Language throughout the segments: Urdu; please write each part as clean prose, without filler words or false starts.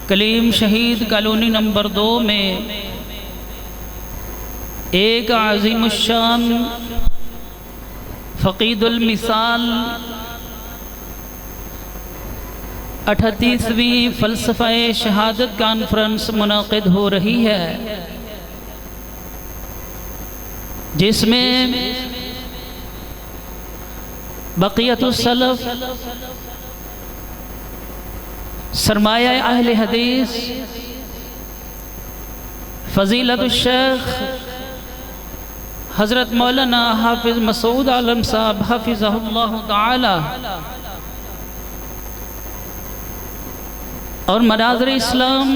کلیم شہید کالونی نمبر 2 میں ایک عظیم الشان فقید المثال 38ویں فلسفہ شہادت کانفرنس منعقد ہو رہی ہے، جس میں بقیت السلف، سرمایہ اہل حدیث، فضیلت الشیخ حضرت مولانا حافظ مسعود عالم صاحب حفظہ اللہ تعالی اور مناظر اسلام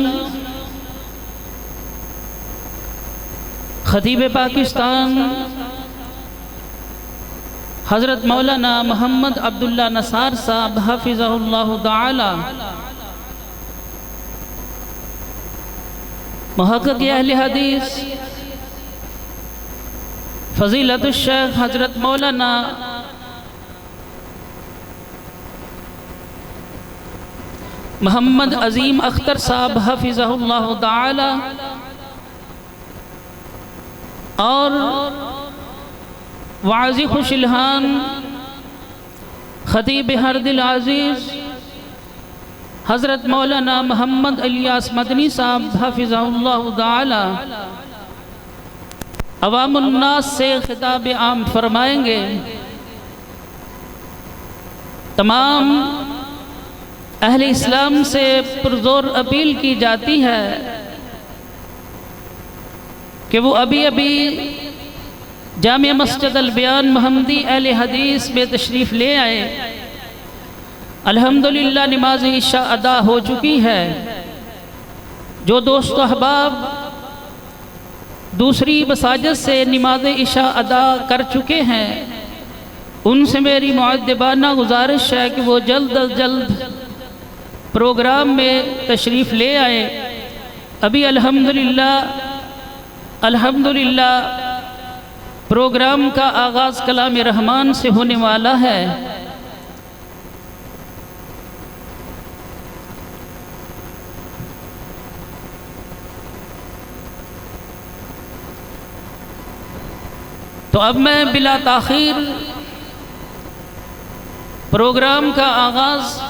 خطیب پاکستان حضرت مولانا محمد عبداللہ نصار صاحب حفظہ اللہ تعالی، محقق اہل حدیث فضیلت الشیخ حضرت مولانا محمد عظیم اختر صاحب حفظہ اللہ تعالی، اور واعظ خوش الحان خطیب ہر دل عزیز حضرت مولانا محمد الیاس مدنی صاحب حفظہ اللہ تعالی عوام الناس سے خطاب عام فرمائیں گے۔ تمام اہل اسلام سے پرزور اپیل کی جاتی ہے کہ وہ ابھی جامع مسجد البیان محمدی اہل حدیث میں تشریف لے آئے۔ الحمدللہ نماز عشاء ادا ہو چکی ہے۔ جو دوست احباب دوسری مساجد سے نماز عشاء ادا کر چکے ہیں، ان سے میری مؤدبانہ گزارش ہے کہ وہ جلد از جلد پروگرام میں تشریف لے آئے۔ ابھی الحمدللہ پروگرام کا آغاز کلام رحمان سے ہونے والا ہے۔ تو اب میں بلا تاخیر پروگرام کا آغاز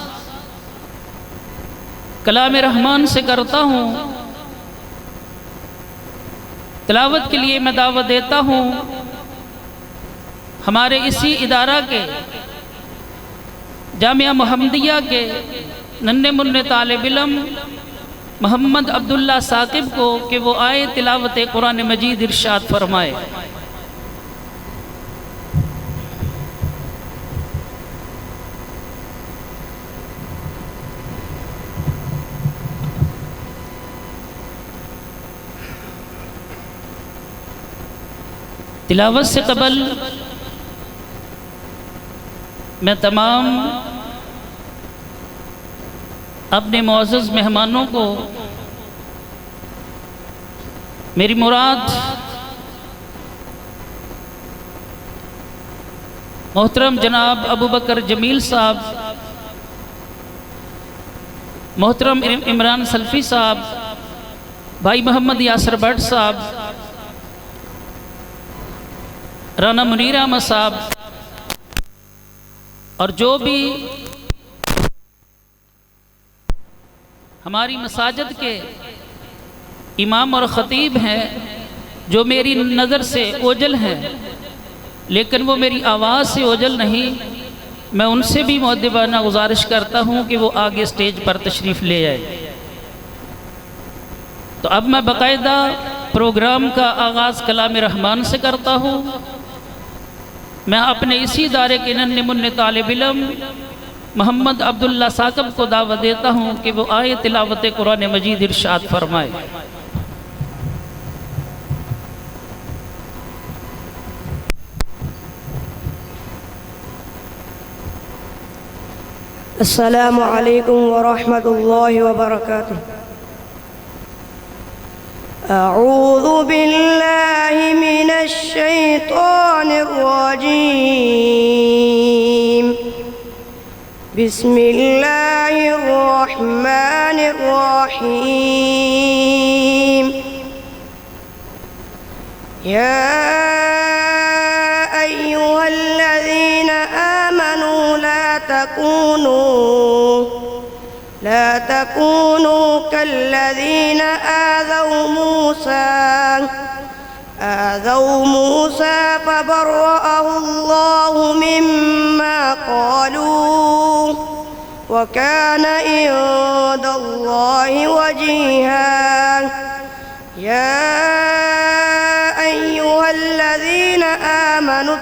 کلام رحمان سے کرتا ہوں۔ تلاوت کے لیے میں دعوت دیتا ہوں ہمارے اسی ادارہ کے جامعہ محمدیہ کے ننھے منھے طالب علم محمد عبداللہ ثاقب کو کہ وہ آئے تلاوت قرآن مجید ارشاد فرمائے۔ تلاوت سے قبل میں تمام اپنے معزز مہمانوں کو میری مراد محترم جناب ابو بکر جمیل صاحب، محترم عمران سلفی صاحب، بھائی محمد یاسر بٹ صاحب، رانا منیر احمد صاحب، اور جو بھی ہماری مساجد کے امام اور خطیب ہیں جو میری نظر سے اوجل ہیں لیکن وہ میری آواز سے اوجل نہیں، میں ان سے بھی مؤدبانہ گزارش کرتا ہوں کہ وہ آگے سٹیج پر تشریف لے آئے۔ تو اب میں باقاعدہ پروگرام کا آغاز کلام رحمان سے کرتا ہوں۔ میں اپنے اسی ادارے کے ننھے منھے طالب علم محمد عبداللہ ثاقب کو دعوت دیتا ہوں کہ وہ آئے تلاوت قرآن مجید ارشاد فرمائے۔ السلام علیکم ورحمۃ اللہ وبرکاتہ۔ اعوذ باللہ من الشیطان الرجیم، بسم الله الرحمن الرحيم يا أيها الذين آمنوا لا تكونوا كالذين آذوا موسى فبرأه الله مما قالوا وكان عند الله وجيها يا أيها الذين آمنوا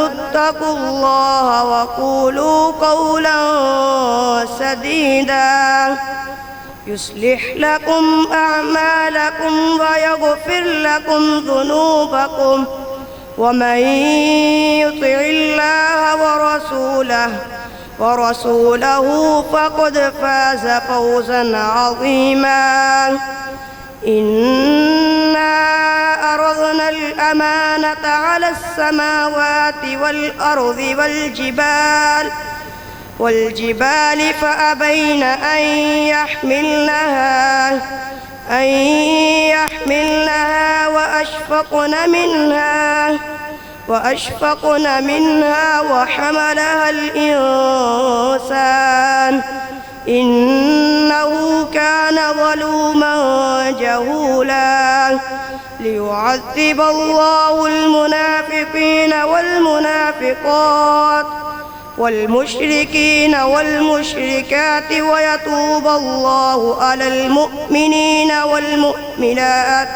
اتقوا الله وقولوا قولا سديدا يصلح لكم أعمالكم ويغفر لكم ذنوبكم ومن يطع الله ورسوله فقد فاز فوزا عظيما إنا أرضنا الأمانة على السماوات والأرض والجبال فأبين أن يحملنها وأشفقن منها وحملها الإنسان إنه كان ظلوما جهولا ليعذب الله المنافقين والمنافقات والمشركين والمشركات ويتوب الله على المؤمنين والمؤمنات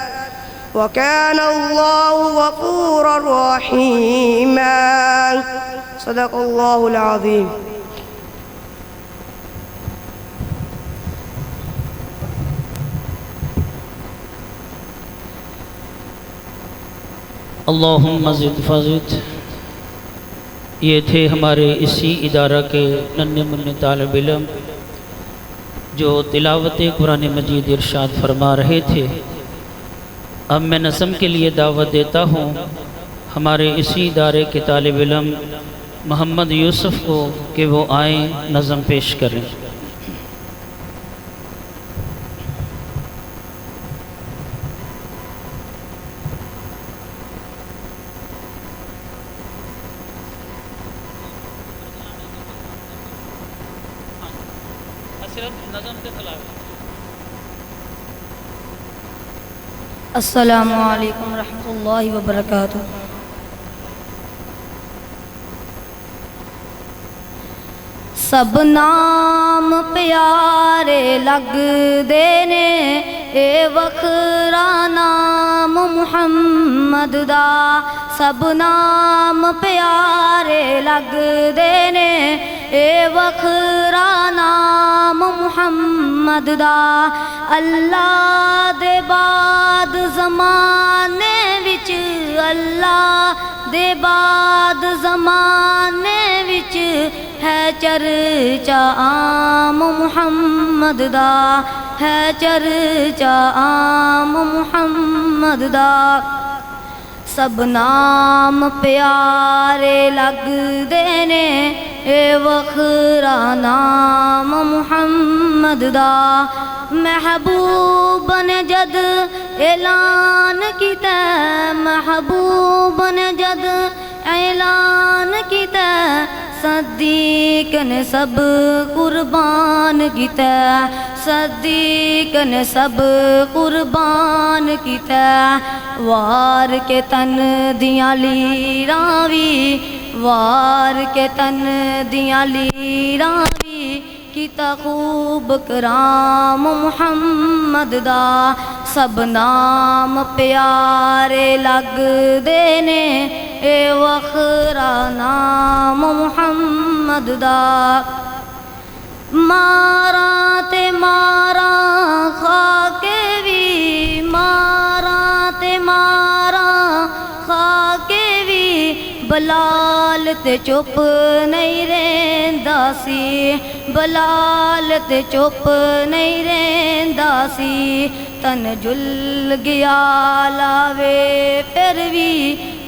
وكان الله غفورا رحيما صدق الله العظيم اللہم زد فزد۔ یہ تھے ہمارے اسی ادارہ کے ننھے منھے طالب علم جو تلاوت قرآن مجید ارشاد فرما رہے تھے۔ اب میں نظم کے لیے دعوت دیتا ہوں ہمارے اسی ادارے کے طالب علم محمد یوسف کو کہ وہ آئیں نظم پیش کریں۔ السلام علیکم ورحمۃ اللہ وبرکاتہ۔ سب نام پیارے لگ دینے اے وکھرا نام محمد دا، سب نام پیارے لگ دینے اے وکھرا نام محمد دا، اللہ دے بعد زمانے وچ، اللہ دے بعد زمانے وچ ہے چرچا عام محمد دا، ہے چرچا عام محمد دا، سب نام پیارے لگ دینے اے وکھرا نام محمد دا، محبوب نے جد اعلان کیتا، محبوب نے جد اعلان کیتا، صدیق نے سب قربان کیتا، صدیق نے سب قربان کیتا، وار کے تن دیاں لیراں وی، وار کے تن دیاں لیراں وی کیتا خوب کرام محمد دا، سب نام پیارے لگ دینے اے وکھرا نام محمد دا، ماراں تے ماراں خاکے وی، ماراں تے ماراں خاکے وی، بلال تے چپ نہیں رہندا سی، بلال تے چپ نہیں رہندا سی، تن جل گیا لاوے پھر بھی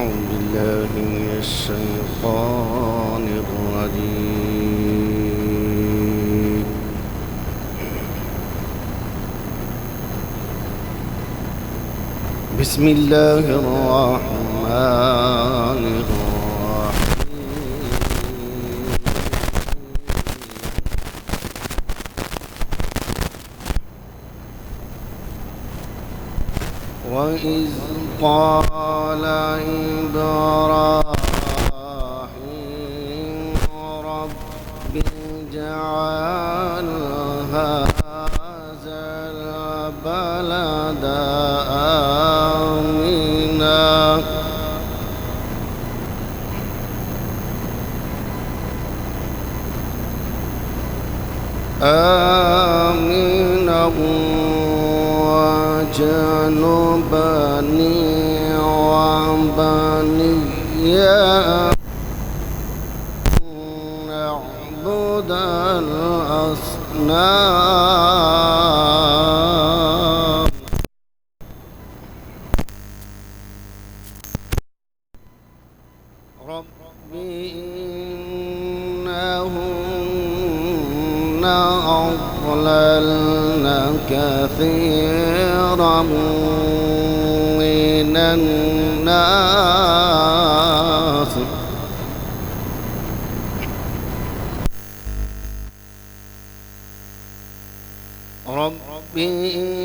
أعوذ بالله من الشيطان الرجيم بسم الله الرحمن الرحيم وإذ قال إبراهيم رب اجعل هذا البلد آمنا وجنبني وبني نعبد الأصنام رب إنهن أضللن كثيرا من الناس رب إنهن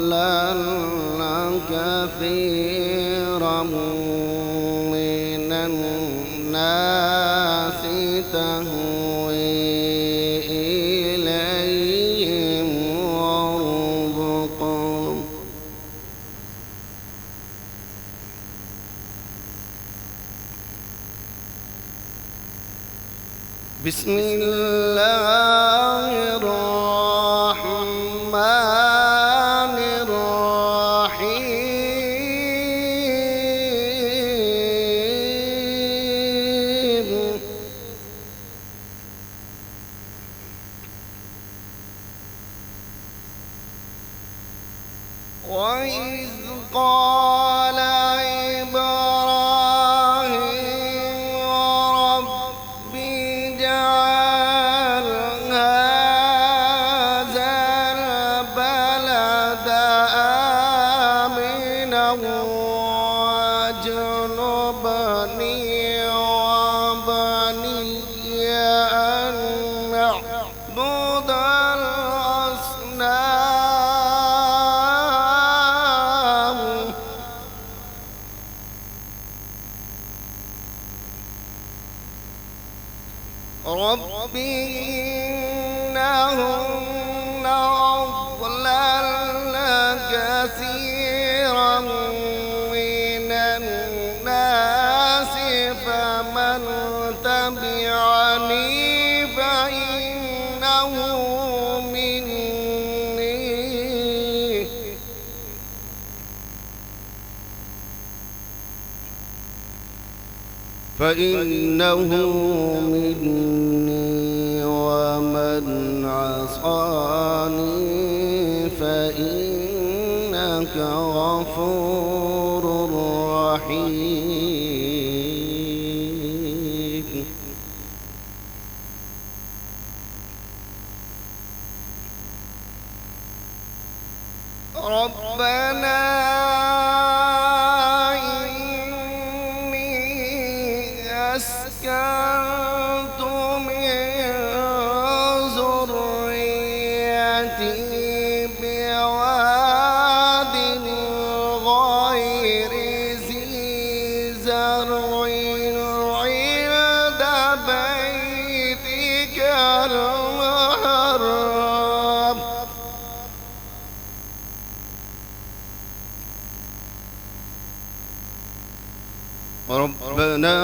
أضللن كثيرا من الناس تهوي إليهم وارزقهم بسم الله الرحمن الرحيم وإذ قال إبراهيم رب اجعل هذا البلد آمنا واجنبني وبني أن نعبد الأصنام رب إنهن أضللن كثيرا من الناس فمن تبعني فإنه مني ومن عصاني فإنك غفور رحيم ربنا أسكنت من ذريتي بواد غير ذي زرع عند بيتك المحرم ربنا